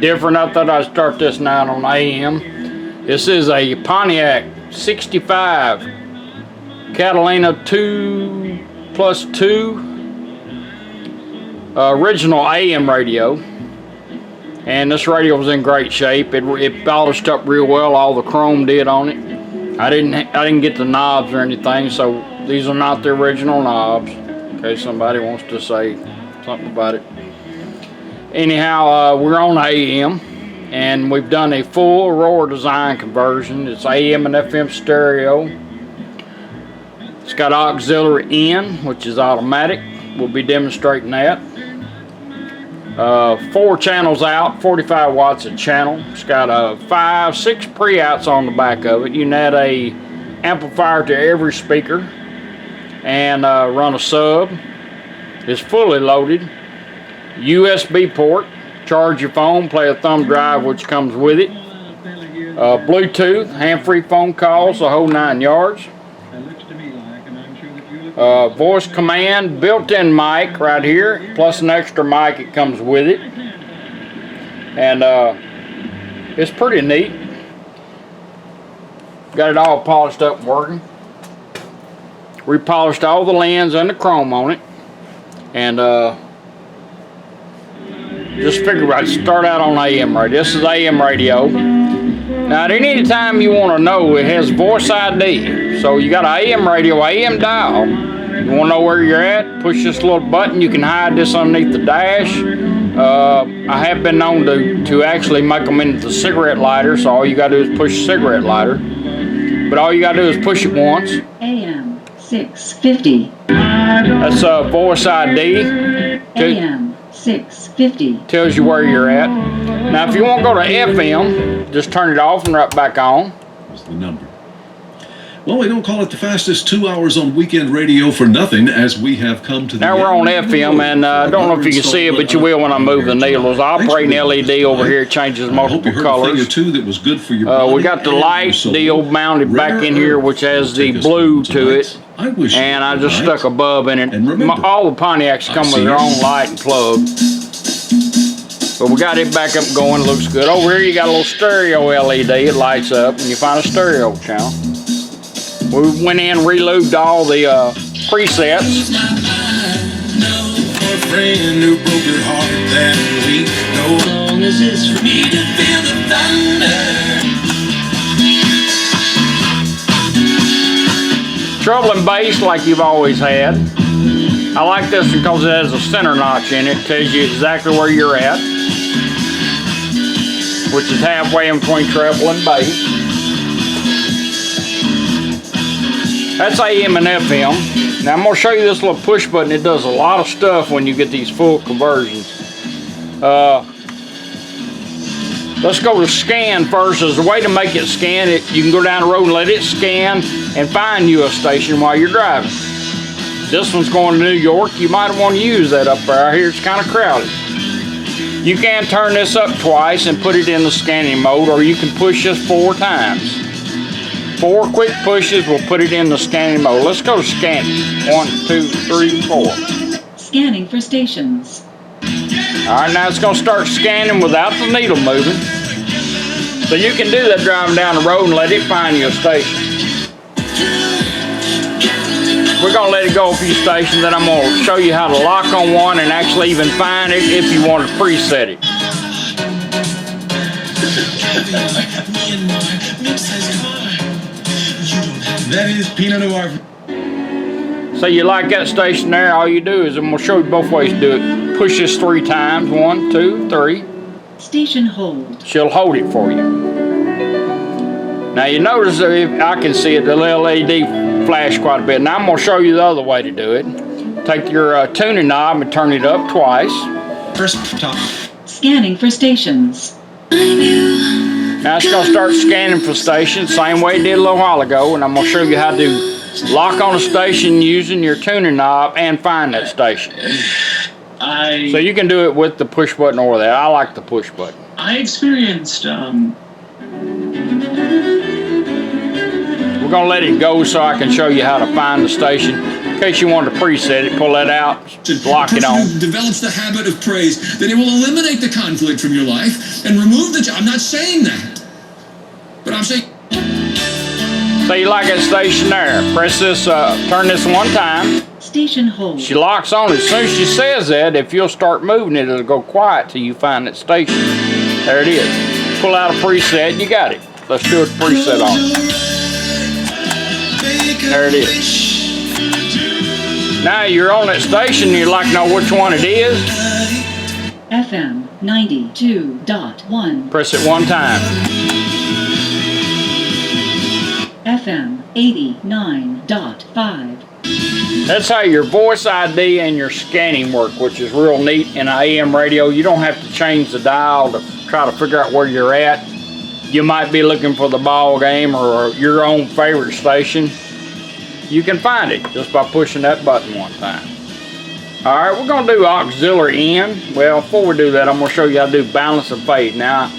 different. I thought I'd start this night on AM. This is a Pontiac 65 Catalina 2+2 original AM radio. And this radio was in great shape. It polished up real well. All the chrome did on it. I didn't get the knobs or anything, so these are not the original knobs. In case somebody wants to say something about it. Anyhow, we're on AM, and we've done a full Aurora Design conversion. It's AM and FM stereo. It's got auxiliary in, which is automatic. We'll be demonstrating that. 4 channels out, 45 watts a channel. It's got 5-6 pre-outs on the back of it. You can add a amplifier to every speaker and run a sub. It's fully loaded. USB port, charge your phone, play a thumb drive which comes with it. Bluetooth, hand-free phone calls, the whole 9 yards. Voice command, built-in mic right here, plus an extra mic it comes with it. And it's pretty neat. Got it all polished up and working. Repolished all the lens and the chrome on it. And just figured I'd start out on AM radio. This is AM radio. Now at any time you want to know, it has voice ID. So you got an AM radio, AM dial. You want to know where you're at, push this little button. You can hide this underneath the dash. I have been known to actually make them into the cigarette lighter, so all you got to do is push the cigarette lighter. But all you got to do is push it once. AM 650. That's voice ID. AM 650. Tells you where you're at. Now if you want to go to FM, just turn it off and right back on. What's the number? Well, we don't call it the fastest 2 hours on weekend radio for nothing, as we have come to the Now we're on FM, and I don't know if you can see it, but you will when I move the needles. Operating LED over here changes multiple colors. We got the light deal mounted back in here, which has the blue to it, and I just stuck a bulb in it. All the Pontiacs come with their own light and plug. But we got it back up and going, looks good. Over here you got a little stereo LED, it lights up, and you find a stereo channel. We went in, relubed all the presets. Treble and bass like you've always had. I like this because it has a center notch in it. It tells you exactly where you're at, which is halfway in between treble and bass. That's AM and FM. Now I'm going to show you this little push button. It does a lot of stuff when you get these full conversions. Let's go to scan first. There's a way to make it scan. You can go down the road and let it scan and find you a station while you're driving. This one's going to New York. You might want to use that up there. Here it's kind of crowded. You can turn this up twice and put it in the scanning mode, or you can push this 4 times. 4 quick pushes will put it in the scanning mode. Let's go to scanning. 1, 2, 3, 4. Scanning for stations. Alright, now it's going to start scanning without the needle moving. So you can do that driving down the road and let it find you a station. We're going to let it go a few stations, then I'm going to show you how to lock on one and actually even find it if you want to preset it. That is Pinot Noir. So you like that station there, all you do is, I'm going to show you both ways to do it. Push this 3 times, 1, 2, 3. Station hold. She'll hold it for you. Now you notice that if I can see it, the LED flash quite a bit. Now I'm going to show you the other way to do it. Take your tuning knob and turn it up twice. First top. Scanning for stations. Now it's going to start scanning for stations, same way it did a little while ago, and I'm going to show you how to lock on a station using your tuning knob and find that station. So you can do it with the push button or that. I like the push button. I experienced We're going to let it go so I can show you how to find the station. In case you want to preset it, pull that out, lock it on. Who develops the habit of praise, then it will eliminate the conflict from your life and remove the. I'm not saying that, but I'm saying. So you like that station there. Press this, turn this one time. Station hold. She locks on. As soon as she says that, if you'll start moving it, it'll go quiet till you find that station. There it is. Pull out a preset, you got it. Let's do a preset on it. There it is. Now you're on that station, you'd like to know which one it is. FM 92.1. Press it one time. FM 89.5. That's how your voice ID and your scanning work, which is real neat in an AM radio. You don't have to change the dial to try to figure out where you're at. You might be looking for the ball game or your own favorite station. You can find it just by pushing that button one time. Alright, we're going to do auxiliary in. Well, before we do that, I'm going to show you how to do balance and fade. Now,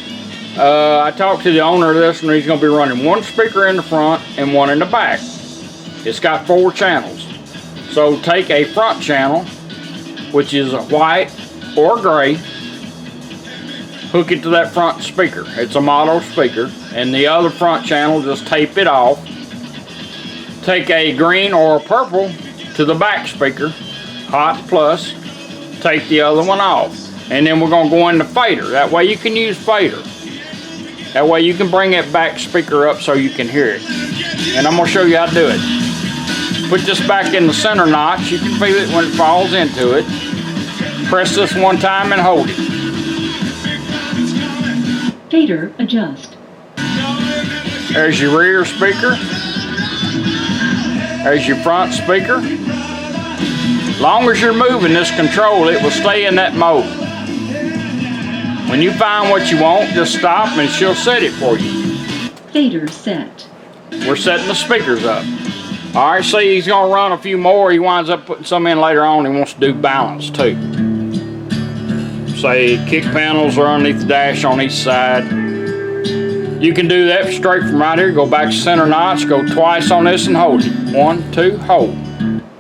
I talked to the owner of this, and he's going to be running one speaker in the front and one in the back. It's got 4 channels. So take a front channel, which is a white or gray, hook it to that front speaker. It's a mono speaker. And the other front channel, just tape it off. Take a green or a purple to the back speaker, hot plus, take the other one off. And then we're going to go into fader. That way you can use fader. That way you can bring that back speaker up so you can hear it. And I'm going to show you how to do it. Put this back in the center notch. You can feel it when it falls into it. Press this one time and hold it. Fader adjust. There's your rear speaker. There's your front speaker. Long as you're moving this control, it will stay in that mode. When you find what you want, just stop and she'll set it for you. Fader set. We're setting the speakers up. Alright, see, he's going to run a few more. He winds up putting some in later on. He wants to do balance too. Say kick panels are underneath the dash on each side. You can do that straight from right here. Go back to center notch, go twice on this and hold it. 1, 2, hold.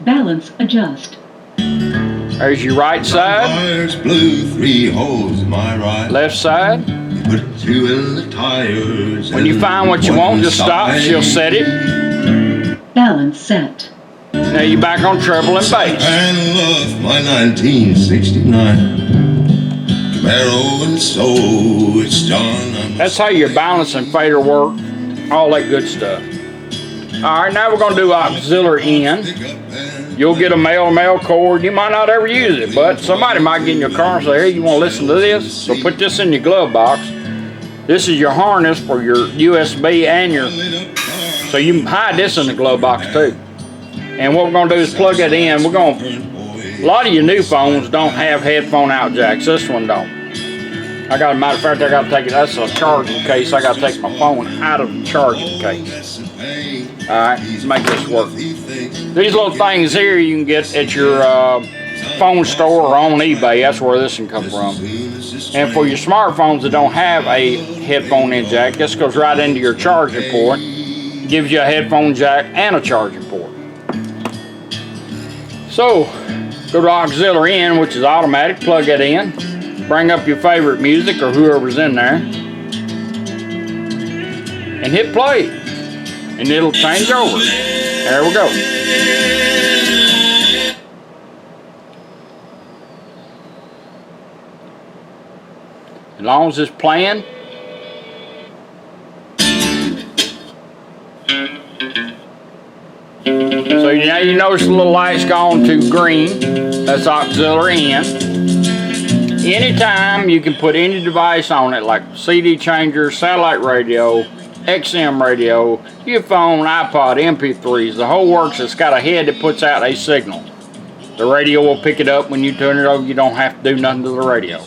Balance adjust. There's your right side. Tires blew 3 holes in my right. Left side. Put 2 in the tires. When you find what you want, just stop. She'll set it. Balance set. Now you're back on treble and bass. Panel of my 1969 Camaro, and so it's done. That's how your balance and fader work. All that good stuff. Alright, now we're going to do auxiliary in. You'll get a male cord. You might not ever use it, but somebody might get in your car and say, hey, you want to listen to this? So put this in your glove box. This is your harness for your USB and your... So you can hide this in the glove box too. And what we're going to do is plug it in. We're going to... A lot of your new phones don't have headphone out jacks. This one don't. I got, matter of fact, I got to take it. That's a charging case. I got to take my phone out of the charging case. Alright, let's make this work. These little things here you can get at your phone store or on eBay. That's where this can come from. And for your smartphones that don't have a headphone in jack, this goes right into your charging port. Gives you a headphone jack and a charging port. So, go to auxiliary in, which is automatic. Plug it in. Bring up your favorite music or whoever's in there. And hit play. And it'll change over. There we go. As long as it's playing. So now you notice the little light's gone to green. That's auxiliary in. Anytime you can put any device on it, like CD changer, satellite radio, XM radio, your phone, iPod, MP3s, the whole works. It's got a head that puts out a signal. The radio will pick it up when you turn it over. You don't have to do nothing to the radio.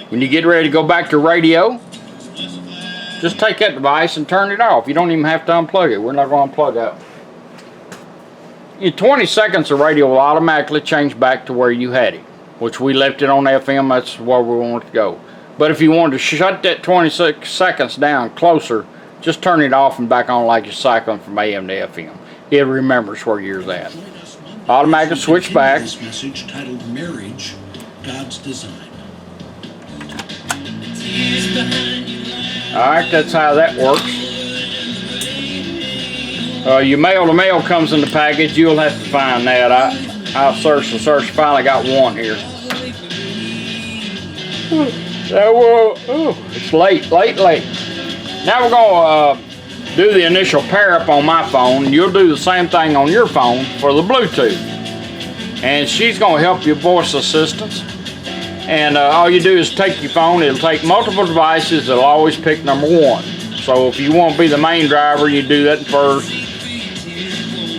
When you get ready to go back to radio, just take that device and turn it off. You don't even have to unplug it. We're not going to unplug that. In 20 seconds, the radio will automatically change back to where you had it, which we left it on FM. That's where we want it to go. But if you wanted to shut that 26 seconds down closer, just turn it off and back on like you're cycling from AM to FM. It remembers where you're at. automatically switch back. This message titled Marriage, God's Design. Alright, that's how that works. Your mail-to-mail comes in the package. You'll have to find that. I've searched and searched. Finally got one here. It's late. Now we're going to do the initial pair up on my phone. You'll do the same thing on your phone for the Bluetooth. And she's going to help you voice assistance. And all you do is take your phone. It'll take multiple devices. It'll always pick number one. So if you want to be the main driver, you do that first.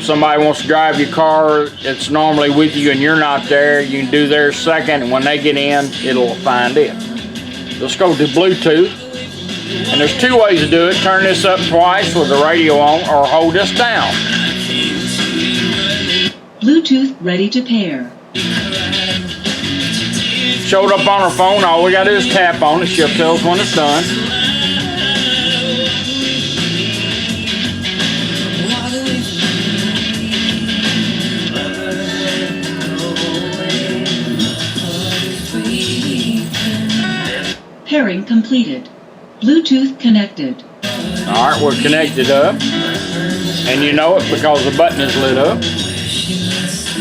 Somebody wants to drive your car that's normally with you and you're not there, you can do theirs second, and when they get in, it'll find it. Let's go to Bluetooth. And there's two ways to do it. Turn this up twice with the radio on, or hold this down. Bluetooth ready to pair. Showed up on her phone. All we gotta do is tap on it. She'll tell us when it's done. Pairing completed. Bluetooth connected. Alright, we're connected up. And you know it because the button is lit up.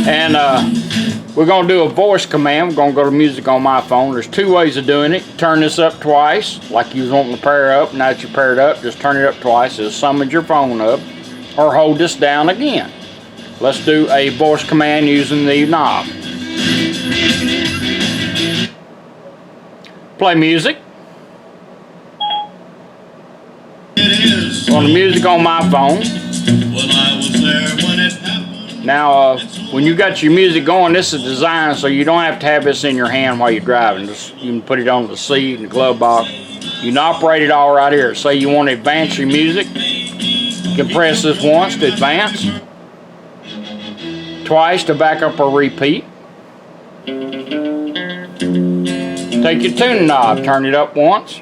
And we're going to do a voice command. We're going to go to music on my phone. There's two ways of doing it. Turn this up twice, like you was wanting to pair up. Now that you're paired up, just turn it up twice. It'll summon your phone up. Or hold this down again. Let's do a voice command using the knob. Play music. On the music on my phone. Now, when you got your music going, this is designed so you don't have to have this in your hand while you're driving. Just, you can put it on the seat and the glove box. You can operate it all right here. Say you want to advance your music. You can press this once to advance. Twice to back up or repeat. Take your tuning knob, turn it up once.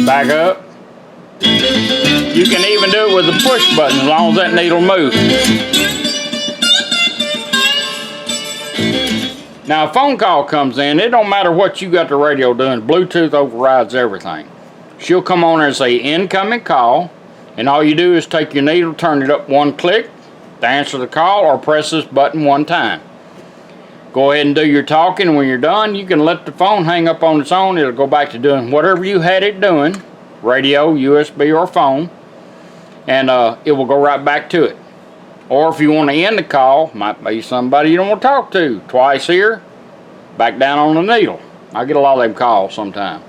Back up. You can even do it with the push button as long as that needle moves. Now a phone call comes in, it don't matter what you got the radio doing, Bluetooth overrides everything. She'll come on there and say incoming call, and all you do is take your needle, turn it up one click to answer the call, or press this button one time. Go ahead and do your talking. When you're done, you can let the phone hang up on its own. It'll go back to doing whatever you had it doing, radio, USB, or phone, and it will go right back to it. Or if you want to end the call, might be somebody you don't want to talk to. Twice here, back down on the needle. I get a lot of them calls sometimes.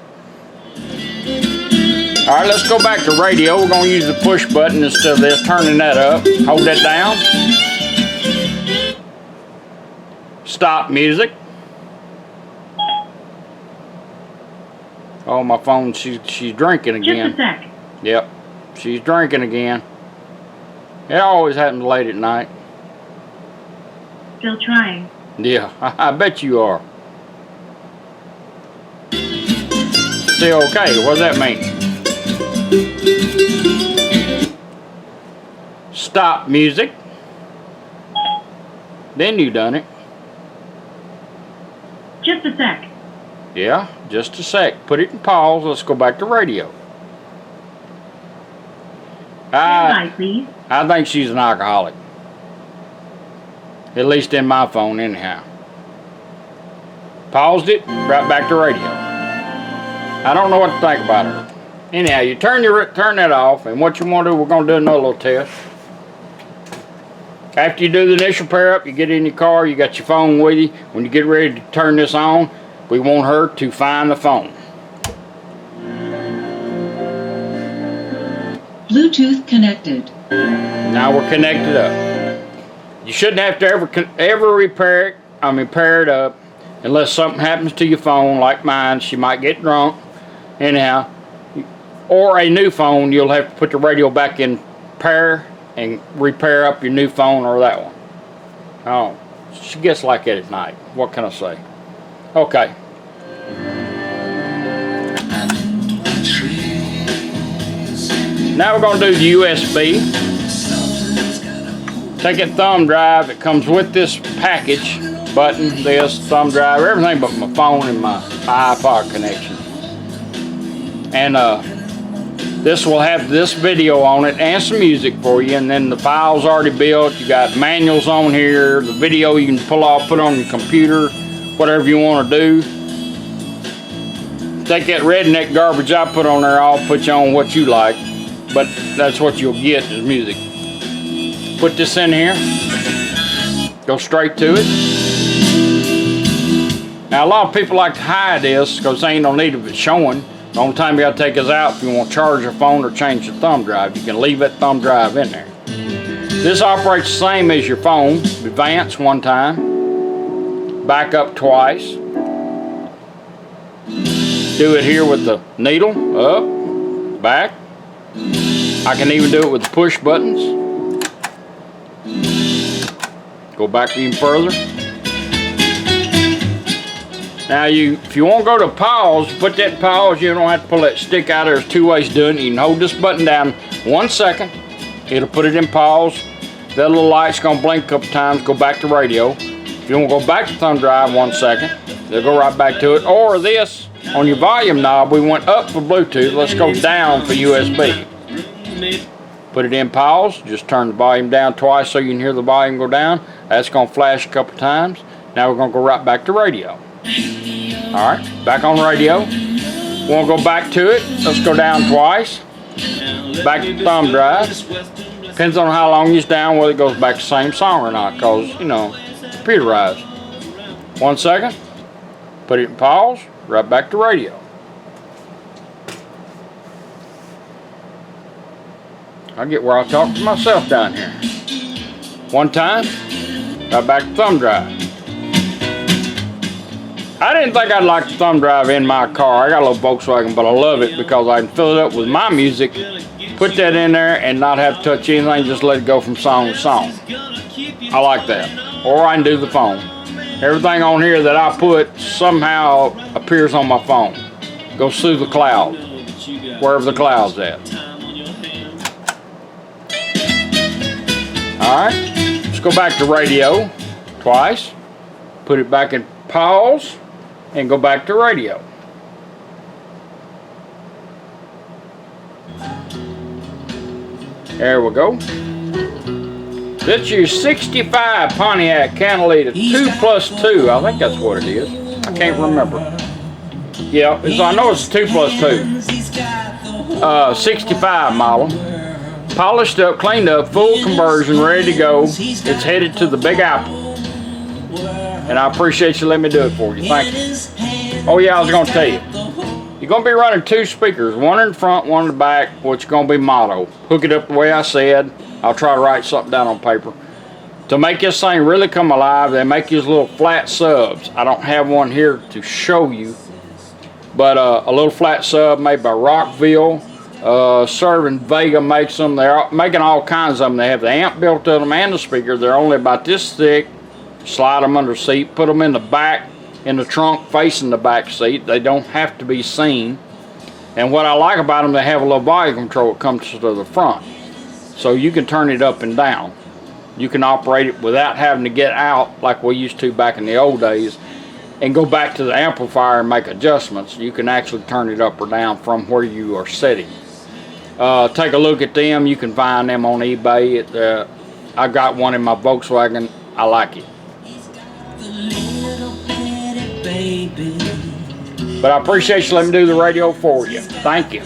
Alright, let's go back to radio. We're going to use the push button instead of this, turning that up. Hold that down. Stop music. Oh, my phone, she's drinking again. Just a sec. Yep, she's drinking again. It always happens late at night. Still trying. Yeah, I bet you are. See, okay, what does that mean? Stop music. Then you done it. Just a sec. Yeah, just a sec. Put it in pause. Let's go back to radio. Stand by, please. I think she's an alcoholic. At least in my phone, anyhow. Paused it, right back to radio. I don't know what to think about her. Anyhow, you turn that off, and what you want to do, we're going to do another little test. After you do the initial pair up, you get in your car, you got your phone with you. When you get ready to turn this on, we want her to find the phone. Bluetooth connected. Now we're connected up. You shouldn't have to ever pair it up unless something happens to your phone like mine. She might get drunk. Anyhow, or a new phone, you'll have to put the radio back in pair and repair up your new phone or that one. Oh, she gets like that at night. What can I say? Okay. Now we're going to do the USB. Take that thumb drive. It comes with this package. Button, this, thumb drive, everything but my phone and my iPod connection. And this will have this video on it and some music for you, and then the file's already built. You got manuals on here, the video you can pull off, put on your computer, whatever you want to do. Take that redneck garbage I put on there, I'll put you on what you like, but that's what you'll get is music. Put this in here, go straight to it. Now a lot of people like to hide this because there ain't no need of it showing. The only time you gotta take this out if you want to charge your phone or change the thumb drive. You can leave that thumb drive in there. This operates the same as your phone. Advance one time, back up twice. Do it here with the needle, up, back. I can even do it with the push buttons. Go back even further. Now if you want to go to pause, put that pause, you don't have to pull that stick out. There's two ways to do it. You can hold this button down 1 second. It'll put it in pause. That little light's going to blink a couple times, go back to radio. If you want to go back to thumb drive 1 second, they'll go right back to it. Or this, on your volume knob, we went up for Bluetooth. Let's go down for USB. Put it in pause. Just turn the volume down twice so you can hear the volume go down. That's going to flash a couple times. Now we're going to go right back to radio. Alright, back on radio. Want to go back to it? Let's go down twice. Back to the thumb drive. Depends on how long it's down, whether it goes back to the same song or not, because, you know, computerized. 1 second. Put it in pause. Right back to radio. I get where I talk to myself down here. 1 time. Right back to thumb drive. I didn't think I'd like the thumb drive in my car. I got a little Volkswagen, but I love it because I can fill it up with my music, put that in there, and not have to touch anything, just let it go from song to song. I like that. Or I can do the phone. Everything on here that I put somehow appears on my phone. Goes through the cloud, wherever the cloud's at. Alright, let's go back to radio twice. Put it back in pause. And go back to radio. There we go. That's your 65 Pontiac Catalina 2+2. I think that's what it is. I can't remember. Yeah, I know it's 2+2. 65 model. Polished up, cleaned up, full conversion, ready to go. It's headed to the Big Apple. And I appreciate you letting me do it for you. Thank you. Oh yeah, I was going to tell you. You're going to be running 2 speakers, one in the front, one in the back, which is going to be mono. Hook it up the way I said. I'll try to write something down on paper. To make this thing really come alive, they make these little flat subs. I don't have one here to show you, but a little flat sub made by Rockville. Serving Vega makes them. They're making all kinds of them. They have the amp built to them and the speaker. They're only about this thick. Slide them under the seat, put them in the back, in the trunk facing the back seat. They don't have to be seen. And what I like about them, they have a little volume control that comes to the front. So you can turn it up and down. You can operate it without having to get out like we used to back in the old days and go back to the amplifier and make adjustments. You can actually turn it up or down from where you are sitting. Take a look at them. You can find them on eBay. I got one in my Volkswagen. I like it. But I appreciate you letting me do the radio for you. Thank you.